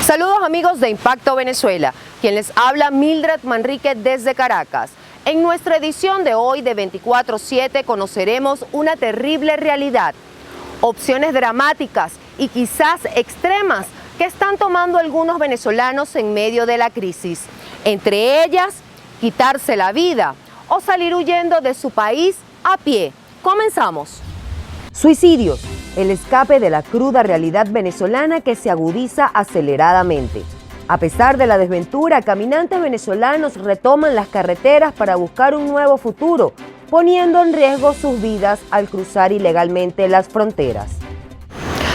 Saludos amigos de Impacto Venezuela, quien les habla Mildred Manrique desde Caracas. En nuestra edición de hoy de 24/7 conoceremos una terrible realidad, opciones dramáticas y quizás extremas que están tomando algunos venezolanos en medio de la crisis. Entre ellas, quitarse la vida o salir huyendo de su país a pie. Comenzamos. Suicidios, el escape de la cruda realidad venezolana que se agudiza aceleradamente. A pesar de la desventura, caminantes venezolanos retoman las carreteras para buscar un nuevo futuro, poniendo en riesgo sus vidas al cruzar ilegalmente las fronteras.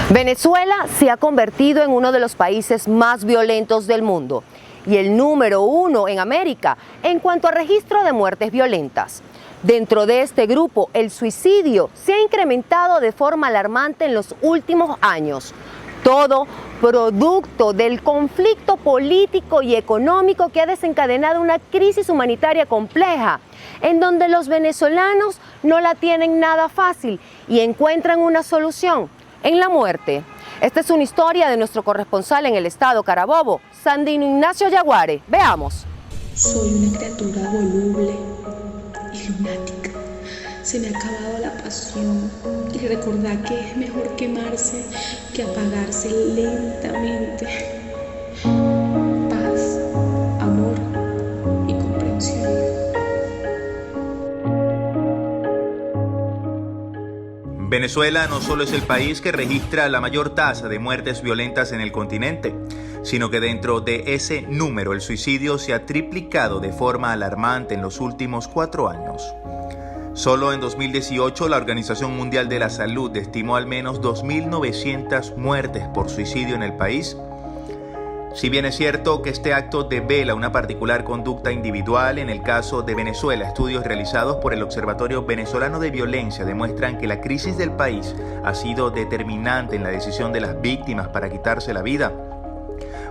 Venezuela se ha convertido en uno de los países más violentos del mundo y el número 1 en América en cuanto a registro de muertes violentas. Dentro de este grupo, el suicidio se ha incrementado de forma alarmante en los últimos años. Todo producto del conflicto político y económico que ha desencadenado una crisis humanitaria compleja, en donde los venezolanos no la tienen nada fácil y encuentran una solución en la muerte. Esta es una historia de nuestro corresponsal en el estado Carabobo, Sandino Ignacio Yaguare. Veamos. Soy una criatura voluble y lunática. Se me ha acabado la pasión y recordar que es mejor quemarse que apagarse lentamente. Paz, amor y comprensión. Venezuela no solo es el país que registra la mayor tasa de muertes violentas en el continente, sino que dentro de ese número el suicidio se ha triplicado de forma alarmante en los últimos 4 años. Solo en 2018 la Organización Mundial de la Salud estimó al menos 2.900 muertes por suicidio en el país. Si bien es cierto que este acto devela una particular conducta individual, en el caso de Venezuela, estudios realizados por el Observatorio Venezolano de Violencia demuestran que la crisis del país ha sido determinante en la decisión de las víctimas para quitarse la vida.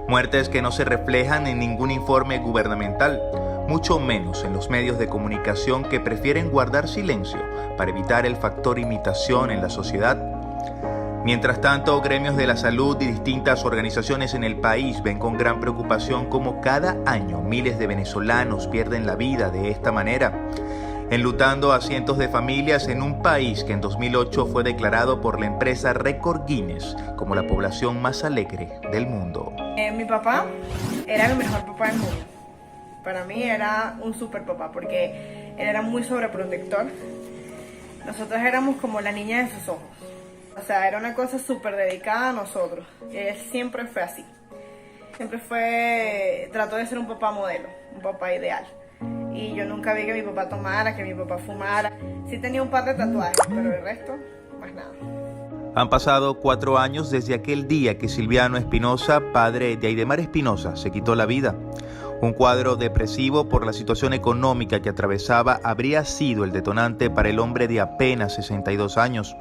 Muertes que no se reflejan en ningún informe gubernamental, mucho menos en los medios de comunicación que prefieren guardar silencio para evitar el factor imitación en la sociedad. Mientras tanto, gremios de la salud y distintas organizaciones en el país ven con gran preocupación cómo cada año miles de venezolanos pierden la vida de esta manera, enlutando a cientos de familias en un país que en 2008 fue declarado por la empresa Record Guinness como la población más alegre del mundo. Mi papá era el mejor papá del mundo. Para mí era un super papá porque él era muy sobreprotector. Nosotros éramos como la niña de sus ojos. O sea, era una cosa súper dedicada a nosotros. Él siempre fue así. Trató de ser un papá modelo, un papá ideal. Y yo nunca vi que mi papá tomara, que mi papá fumara. Sí tenía un par de tatuajes, pero el resto, más nada. Han pasado 4 años desde aquel día que Silviano Espinosa, padre de Aidemar Espinosa, se quitó la vida. Un cuadro depresivo por la situación económica que atravesaba habría sido el detonante para el hombre de apenas 62 años.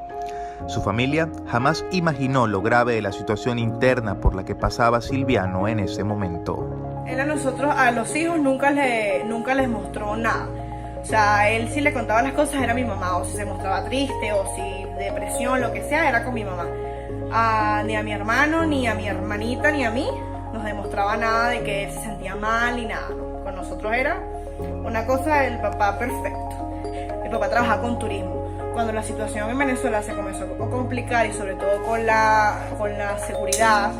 Su familia jamás imaginó lo grave de la situación interna por la que pasaba Silviano en ese momento. Él a los hijos nunca les mostró nada. O sea, él si le contaba las cosas era mi mamá, o si se mostraba triste, o si depresión, lo que sea, era con mi mamá. Ni a mi hermano, ni a mi hermanita, ni a mí nos demostraba nada de que él se sentía mal ni nada, ¿no? Con nosotros era una cosa del papá perfecto. Mi papá trabajaba con turismo. Cuando la situación en Venezuela se comenzó a complicar y sobre todo con la seguridad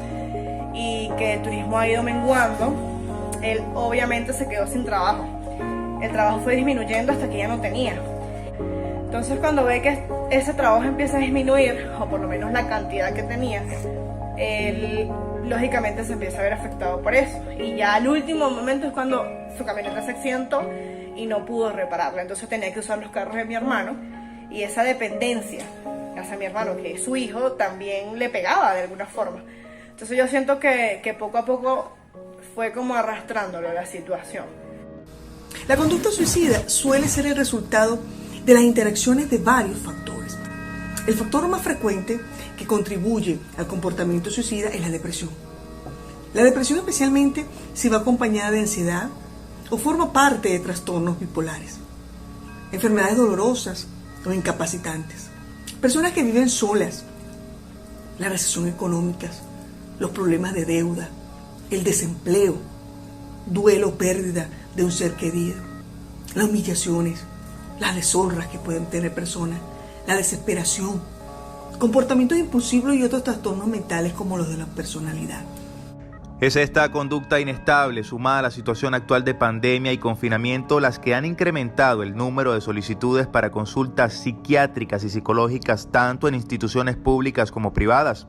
y que el turismo ha ido menguando, él obviamente se quedó sin trabajo. El trabajo fue disminuyendo hasta que ya no tenía. Entonces cuando ve que ese trabajo empieza a disminuir, o por lo menos la cantidad que tenía, él lógicamente se empieza a ver afectado por eso. Y ya al último momento es cuando su camioneta se accidentó y no pudo repararla. Entonces tenía que usar los carros de mi hermano y esa dependencia hacia mi hermano, que es su hijo, también le pegaba de alguna forma. Entonces yo siento que poco a poco fue como arrastrándolo a la situación. La conducta suicida suele ser el resultado de las interacciones de varios factores. El factor más frecuente que contribuye al comportamiento suicida es la depresión. La depresión, especialmente si va acompañada de ansiedad o forma parte de trastornos bipolares, enfermedades dolorosas o incapacitantes, personas que viven solas, la recesión económica, los problemas de deuda, el desempleo, duelo o pérdida de un ser querido, las humillaciones, las deshonras que pueden tener personas, la desesperación, comportamientos impulsivos y otros trastornos mentales como los de la personalidad. Es esta conducta inestable, sumada a la situación actual de pandemia y confinamiento, las que han incrementado el número de solicitudes para consultas psiquiátricas y psicológicas tanto en instituciones públicas como privadas.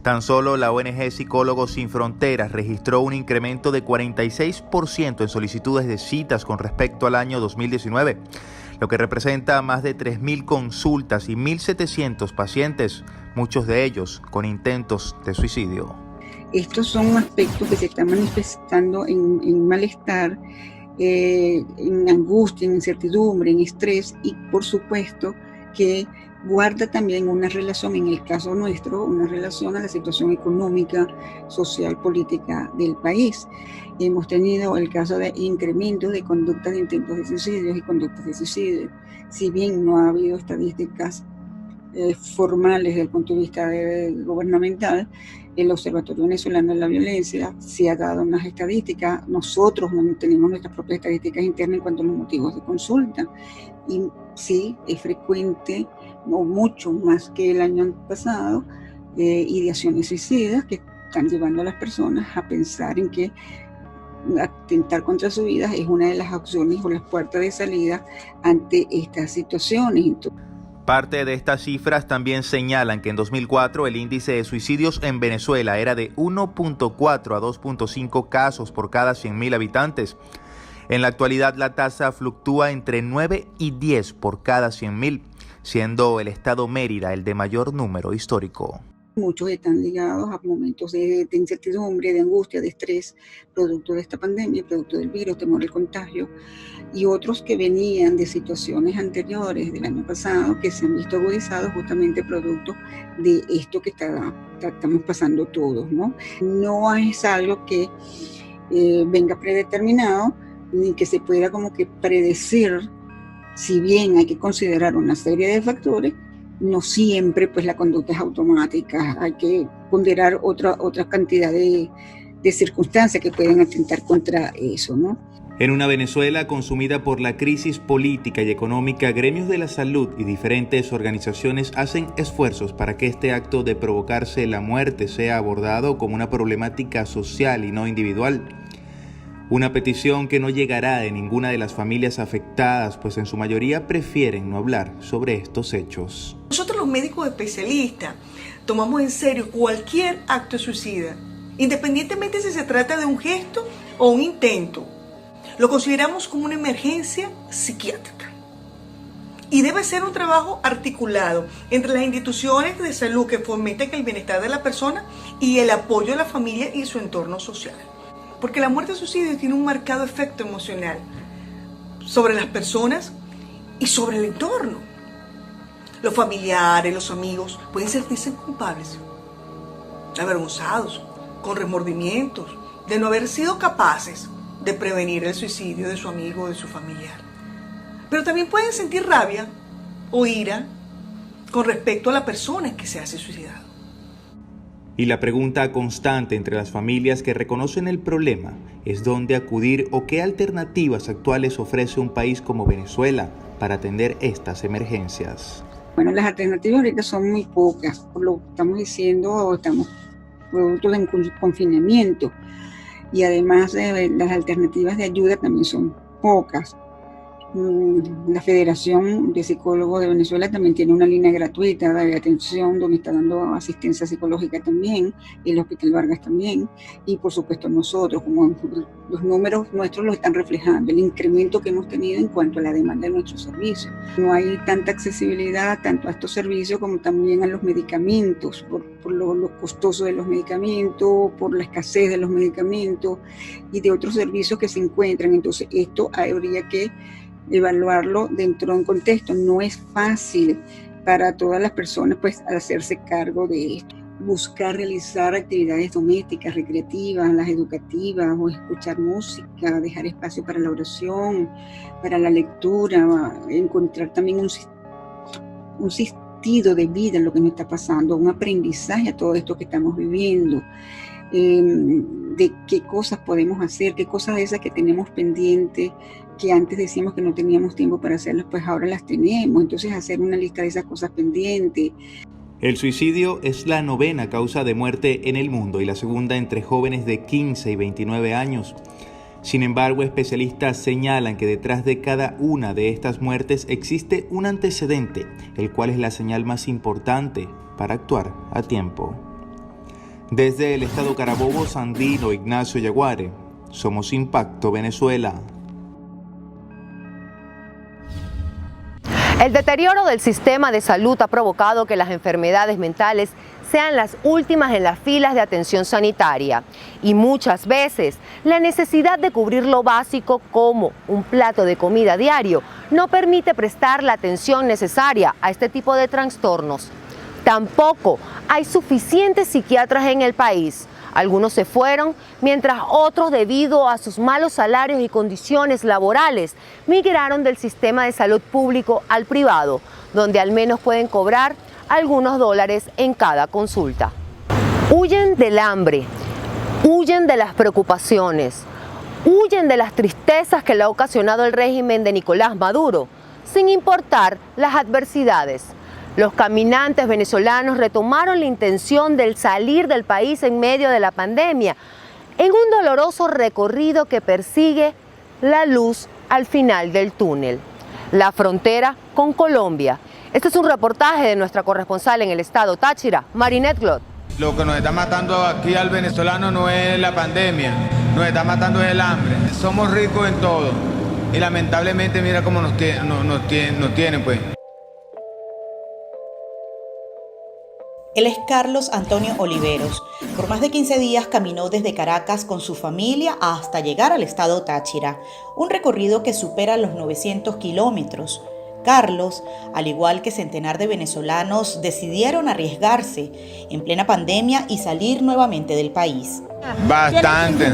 Tan solo la ONG Psicólogos Sin Fronteras registró un incremento de 46% en solicitudes de citas con respecto al año 2019, lo que representa más de 3.000 consultas y 1.700 pacientes, muchos de ellos con intentos de suicidio. Estos son aspectos que se están manifestando en malestar, en angustia, en incertidumbre, en estrés y por supuesto que guarda también una relación, en el caso nuestro, una relación a la situación económica, social, política del país. Hemos tenido el caso de incrementos de conductas de intentos de suicidio y conductas de suicidio. Si bien no ha habido estadísticas formales desde el punto de vista gubernamental, el Observatorio Venezolano de la Violencia sí ha dado unas estadísticas. Nosotros tenemos nuestras propias estadísticas internas en cuanto a los motivos de consulta. Y sí, es frecuente, o mucho más que el año pasado, ideaciones suicidas que están llevando a las personas a pensar en que atentar contra su vida es una de las opciones o las puertas de salida ante estas situaciones. Parte de estas cifras también señalan que en 2004 el índice de suicidios en Venezuela era de 1.4 a 2.5 casos por cada 100.000 habitantes. En la actualidad la tasa fluctúa entre 9 y 10 por cada 100.000, siendo el estado Mérida el de mayor número histórico. Muchos están ligados a momentos de incertidumbre, de angustia, de estrés, producto de esta pandemia, producto del virus, temor al contagio, y otros que venían de situaciones anteriores del año pasado que se han visto agudizados justamente producto de esto que estamos pasando todos, ¿no? No es algo que venga predeterminado, ni que se pueda como que predecir, si bien hay que considerar una serie de factores, no siempre pues la conducta es automática, hay que ponderar otra cantidad de circunstancias que pueden atentar contra eso, ¿no? En una Venezuela consumida por la crisis política y económica, gremios de la salud y diferentes organizaciones hacen esfuerzos para que este acto de provocarse la muerte sea abordado como una problemática social y no individual. Una petición que no llegará de ninguna de las familias afectadas, pues en su mayoría prefieren no hablar sobre estos hechos. Nosotros los médicos especialistas tomamos en serio cualquier acto suicida, independientemente si se trata de un gesto o un intento. Lo consideramos como una emergencia psiquiátrica. Y debe ser un trabajo articulado entre las instituciones de salud que fomenten el bienestar de la persona y el apoyo de la familia y su entorno social. Porque la muerte suicidio tiene un marcado efecto emocional sobre las personas y sobre el entorno. Los familiares, los amigos pueden sentirse culpables, avergonzados, con remordimientos de no haber sido capaces de prevenir el suicidio de su amigo o de su familiar. Pero también pueden sentir rabia o ira con respecto a la persona que se hace suicidado. Y la pregunta constante entre las familias que reconocen el problema es dónde acudir o qué alternativas actuales ofrece un país como Venezuela para atender estas emergencias. Bueno, las alternativas ahorita son muy pocas, por lo que estamos diciendo, estamos producto de un confinamiento y además las alternativas de ayuda también son pocas. La Federación de Psicólogos de Venezuela también tiene una línea gratuita de atención donde está dando asistencia psicológica también, el Hospital Vargas también, y por supuesto nosotros, como los números nuestros lo están reflejando, el incremento que hemos tenido en cuanto a la demanda de nuestros servicios. No hay tanta accesibilidad tanto a estos servicios como también a los medicamentos, por lo costoso de los medicamentos, por la escasez de los medicamentos y de otros servicios que se encuentran. Entonces esto habría que evaluarlo dentro de un contexto. No es fácil para todas las personas pues hacerse cargo de esto. Buscar realizar actividades domésticas, recreativas, las educativas o escuchar música, dejar espacio para la oración, para la lectura, encontrar también un sentido de vida en lo que nos está pasando, un aprendizaje a todo esto que estamos viviendo, de qué cosas podemos hacer, qué cosas de esas que tenemos pendientes, que antes decíamos que no teníamos tiempo para hacerlas, pues ahora las tenemos. Entonces hacer una lista de esas cosas pendientes. El suicidio es la 9ª causa de muerte en el mundo y la segunda entre jóvenes de 15 y 29 años. Sin embargo, especialistas señalan que detrás de cada una de estas muertes existe un antecedente, el cual es la señal más importante para actuar a tiempo. Desde el estado Carabobo, Sandino Ignacio Yaguare, somos Impacto Venezuela. El deterioro del sistema de salud ha provocado que las enfermedades mentales sean las últimas en las filas de atención sanitaria y muchas veces la necesidad de cubrir lo básico como un plato de comida diario no permite prestar la atención necesaria a este tipo de trastornos. Tampoco hay suficientes psiquiatras en el país. Algunos se fueron, mientras otros, debido a sus malos salarios y condiciones laborales, migraron del sistema de salud público al privado, donde al menos pueden cobrar algunos dólares en cada consulta. Huyen del hambre, huyen de las preocupaciones, huyen de las tristezas que le ha ocasionado el régimen de Nicolás Maduro, sin importar las adversidades. Los caminantes venezolanos retomaron la intención de salir del país en medio de la pandemia, en un doloroso recorrido que persigue la luz al final del túnel, la frontera con Colombia. Este es un reportaje de nuestra corresponsal en el estado Táchira, Marinette Glot. Lo que nos está matando aquí al venezolano no es la pandemia, nos está matando el hambre. Somos ricos en todo y lamentablemente mira cómo nos tienen pues. Él es Carlos Antonio Oliveros. Por más de 15 días caminó desde Caracas con su familia hasta llegar al estado Táchira, un recorrido que supera los 900 kilómetros. Carlos, al igual que centenar de venezolanos, decidieron arriesgarse en plena pandemia y salir nuevamente del país. Bastante.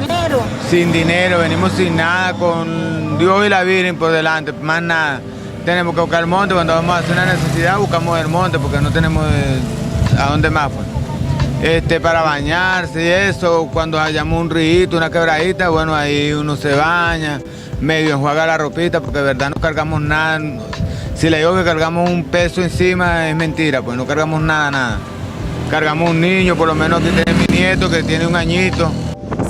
Sin dinero, venimos sin nada, con Dios y la Virgen por delante, más nada. Tenemos que buscar el monte, cuando vamos a hacer una necesidad buscamos el monte porque no tenemos a dónde más pues. Para bañarse y eso, cuando hallamos un río, una quebradita, bueno, ahí uno se baña, medio enjuaga la ropita, porque de verdad no cargamos nada. Si le digo que cargamos un peso encima es mentira, pues no cargamos nada. Cargamos un niño, por lo menos aquí tiene mi nieto que tiene un añito.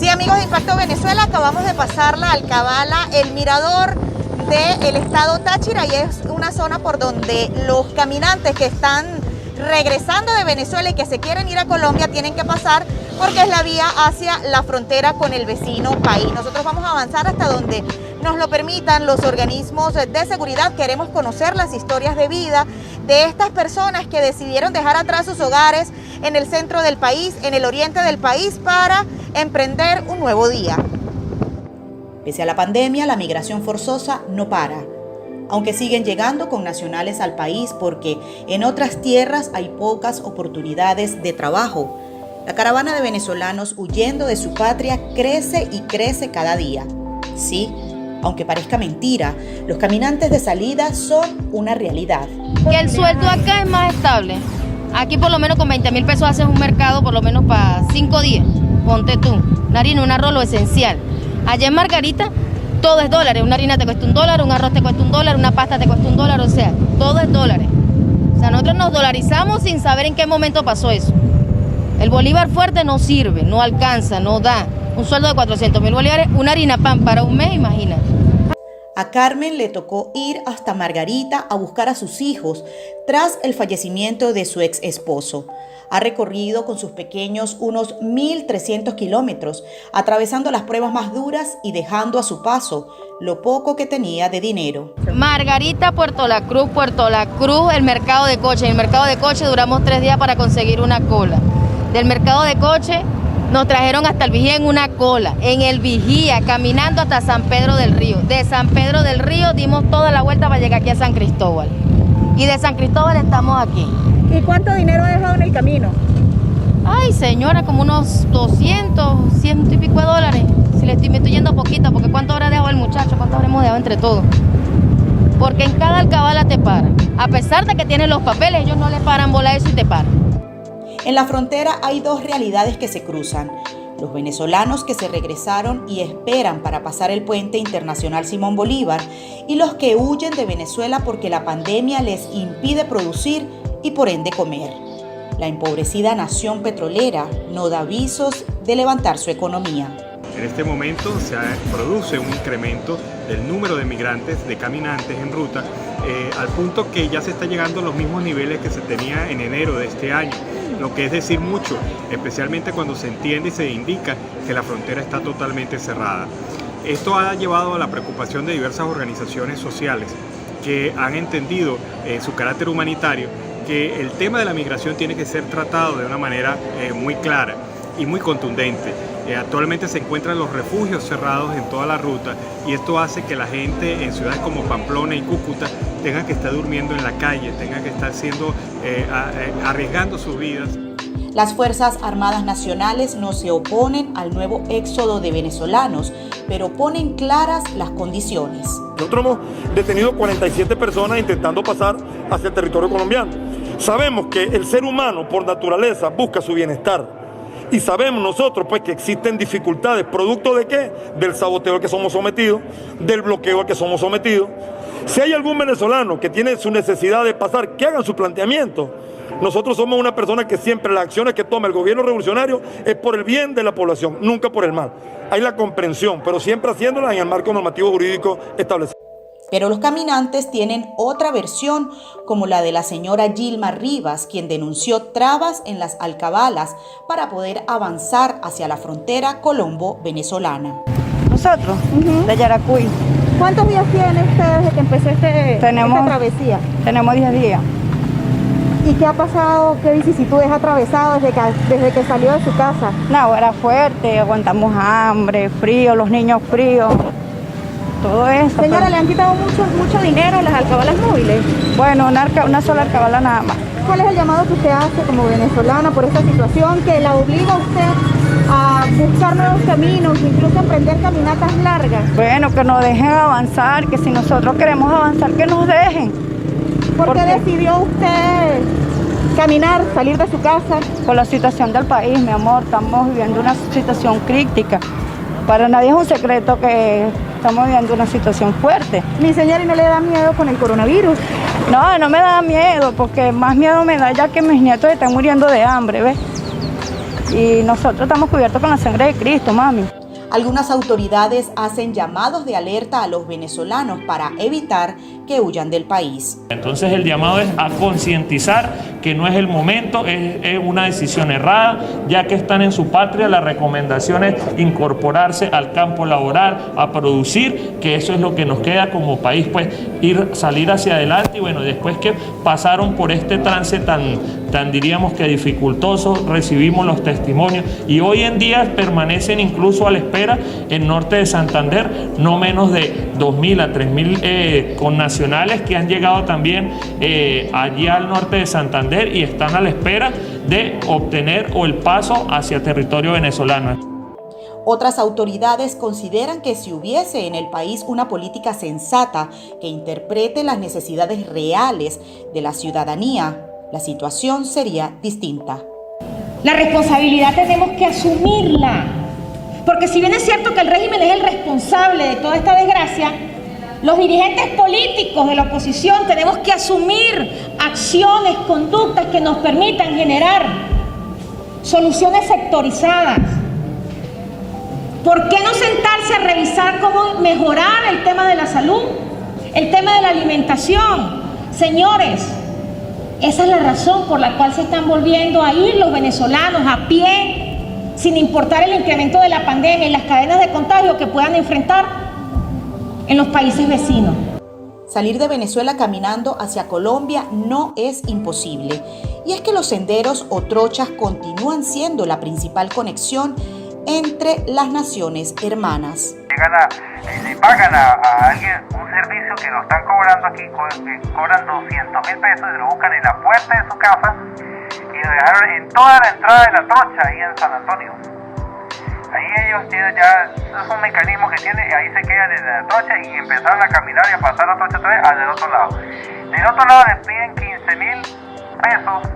Sí, amigos de Impacto Venezuela, acabamos de pasar la Alcabala, el mirador del estado Táchira, y es una zona por donde los caminantes que están regresando de Venezuela y que se quieren ir a Colombia tienen que pasar porque es la vía hacia la frontera con el vecino país. Nosotros vamos a avanzar hasta donde nos lo permitan los organismos de seguridad. Queremos conocer las historias de vida de estas personas que decidieron dejar atrás sus hogares en el centro del país, en el oriente del país, para emprender un nuevo día. Pese a la pandemia, la migración forzosa no para, aunque siguen llegando con nacionales al país porque en otras tierras hay pocas oportunidades de trabajo. La caravana de venezolanos huyendo de su patria crece y crece cada día. Sí, aunque parezca mentira, los caminantes de salida son una realidad. Que el sueldo acá es más estable. Aquí por lo menos con 20.000 pesos haces un mercado por lo menos para 5 días. Ponte tú, una harina, un arroz, lo esencial. Allá en Margarita todo es dólares, una harina te cuesta $1, un arroz te cuesta $1, una pasta te cuesta $1, o sea, todo es dólares. O sea, nosotros nos dolarizamos sin saber en qué momento pasó eso. El bolívar fuerte no sirve, no alcanza, no da. Un sueldo de 400.000 bolívares, una harina pan para un mes, imagínate. A Carmen le tocó ir hasta Margarita a buscar a sus hijos tras el fallecimiento de su ex esposo. Ha recorrido con sus pequeños unos 1.300 kilómetros, atravesando las pruebas más duras y dejando a su paso lo poco que tenía de dinero. Margarita, Puerto La Cruz, el mercado de Coche. En el mercado de Coche duramos 3 días para conseguir una cola. Del mercado de Coche nos trajeron hasta el Vigía en una cola, en el Vigía, caminando hasta San Pedro del Río. De San Pedro del Río dimos toda la vuelta para llegar aquí a San Cristóbal. Y de San Cristóbal estamos aquí. ¿Y cuánto dinero ha dejado en el camino? Ay, señora, como unos 200, 100 y pico de dólares. Si me estoy yendo poquito, porque ¿cuánto habrá dejado el muchacho? ¿Cuánto habremos dejado entre todos? porque en cada alcabala te paran. A pesar de que tienen los papeles, ellos no le paran bola a eso y te paran. En la frontera hay dos realidades que se cruzan. Los venezolanos que se regresaron y esperan para pasar el puente internacional Simón Bolívar y los que huyen de Venezuela porque la pandemia les impide producir y por ende comer. La empobrecida nación petrolera no da avisos de levantar su economía. En este momento se produce un incremento del número de migrantes, de caminantes en ruta, al punto que ya se está llegando a los mismos niveles que se tenía en enero de este año, lo que es decir mucho, especialmente cuando se entiende y se indica que la frontera está totalmente cerrada. Esto ha llevado a la preocupación de diversas organizaciones sociales que han entendido su carácter humanitario, que el tema de la migración tiene que ser tratado de una manera muy clara y muy contundente. Actualmente se encuentran los refugios cerrados en toda la ruta y esto hace que la gente en ciudades como Pamplona y Cúcuta tenga que estar durmiendo en la calle, tenga que estar arriesgando sus vidas. Las Fuerzas Armadas Nacionales no se oponen al nuevo éxodo de venezolanos, pero ponen claras las condiciones. Nosotros hemos detenido 47 personas intentando pasar hacia el territorio colombiano. Sabemos que el ser humano por naturaleza busca su bienestar. Y sabemos nosotros pues que existen dificultades, ¿producto de qué? Del saboteo al que somos sometidos, del bloqueo al que somos sometidos. Si hay algún venezolano que tiene su necesidad de pasar, que hagan su planteamiento. Nosotros somos una persona que siempre las acciones que toma el gobierno revolucionario es por el bien de la población, nunca por el mal. Hay la comprensión, pero siempre haciéndola en el marco normativo jurídico establecido. Pero los caminantes tienen otra versión, como la de la señora Gilma Rivas, quien denunció trabas en las alcabalas para poder avanzar hacia la frontera colombo-venezolana. Nosotros, de Yaracuy. ¿Cuántos días tiene usted desde que empezó esta travesía? Tenemos 10 días. ¿Y qué ha pasado? ¿Qué vicisitudes ha atravesado desde que salió de su casa? No, era fuerte, aguantamos hambre, frío, los niños fríos. Todo eso. Señora, pero... ¿le han quitado mucho dinero a las alcabalas móviles? Bueno, una sola alcabala nada más. ¿Cuál es el llamado que usted hace como venezolana por esta situación que la obliga a usted a buscar nuevos caminos, incluso a emprender caminatas largas? Bueno, que nos dejen avanzar, que si nosotros queremos avanzar, que nos dejen. ¿Por qué decidió usted caminar, salir de su casa? Por la situación del país, mi amor, estamos viviendo una situación crítica. Para nadie es un secreto que estamos viviendo una situación fuerte. Mi señora, ¿y no le da miedo con el coronavirus? No, no me da miedo, porque más miedo me da ya que mis nietos están muriendo de hambre, ¿ves? Y nosotros estamos cubiertos con la sangre de Cristo, mami. Algunas autoridades hacen llamados de alerta a los venezolanos para evitar que huyan del país. Entonces el llamado es a concientizar que no es el momento, es una decisión errada, ya que están en su patria. La recomendación es incorporarse al campo laboral, a producir, que eso es lo que nos queda como país, pues salir hacia adelante. Y bueno, después que pasaron por este trance tan diríamos que dificultoso, recibimos los testimonios y hoy en día permanecen incluso a la espera en norte de Santander, no menos de 2.000 a 3.000 connacionales que han llegado también allí al norte de Santander y están a la espera de obtener el paso hacia territorio venezolano. Otras autoridades consideran que si hubiese en el país una política sensata que interprete las necesidades reales de la ciudadanía, la situación sería distinta. La responsabilidad tenemos que asumirla, porque si bien es cierto que el régimen es el responsable de toda esta desgracia, los dirigentes políticos de la oposición tenemos que asumir acciones, conductas que nos permitan generar soluciones sectorizadas. ¿Por qué no sentarse a revisar cómo mejorar el tema de la salud, el tema de la alimentación? Señores, esa es la razón por la cual se están volviendo a ir los venezolanos a pie, sin importar el incremento de la pandemia y las cadenas de contagio que puedan enfrentar en los países vecinos. Salir de Venezuela caminando hacia Colombia no es imposible. Y es que los senderos o trochas continúan siendo la principal conexión entre las naciones hermanas. Le pagan a alguien un servicio que lo están cobrando aquí, cobran 200.000 pesos y lo buscan en la puerta de su casa y lo dejaron en toda la entrada de la trocha ahí en San Antonio. Ahí ellos tienen ya, es un mecanismo que tienen, ahí se quedan en la trocha y empezaron a caminar y a pasar la trocha otra vez al del otro lado. Del otro lado les piden 15.000 pesos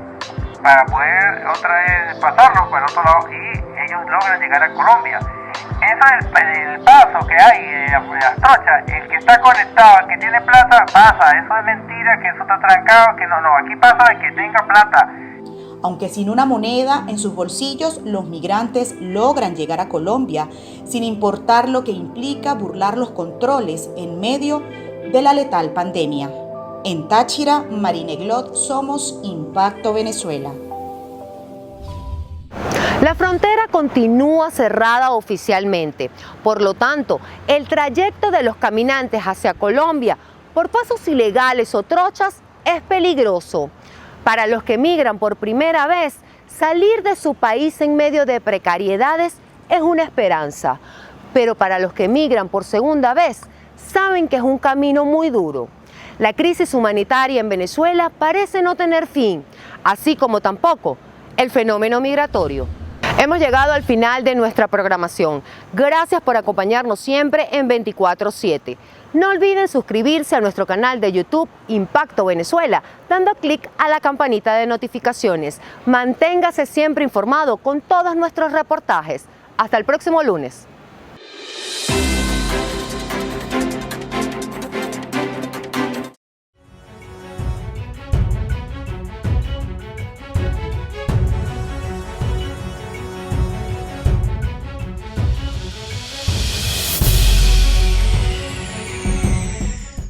para poder otra vez pasarlo para el otro lado y ellos logran llegar a Colombia. Eso es el paso que hay de las trochas. El que está conectado, el que tiene plata, pasa. Eso es mentira, que eso está trancado, que no, aquí pasa el que tenga plata. Aunque sin una moneda en sus bolsillos, los migrantes logran llegar a Colombia, sin importar lo que implica burlar los controles en medio de la letal pandemia. En Táchira, Marineglot, somos Impacto Venezuela. La frontera continúa cerrada oficialmente. Por lo tanto, el trayecto de los caminantes hacia Colombia por pasos ilegales o trochas es peligroso. Para los que migran por primera vez, salir de su país en medio de precariedades es una esperanza. Pero para los que migran por segunda vez, saben que es un camino muy duro. La crisis humanitaria en Venezuela parece no tener fin, así como tampoco el fenómeno migratorio. Hemos llegado al final de nuestra programación. Gracias por acompañarnos siempre en 24/7. No olviden suscribirse a nuestro canal de YouTube Impacto Venezuela, dando clic a la campanita de notificaciones. Manténgase siempre informado con todos nuestros reportajes. Hasta el próximo lunes.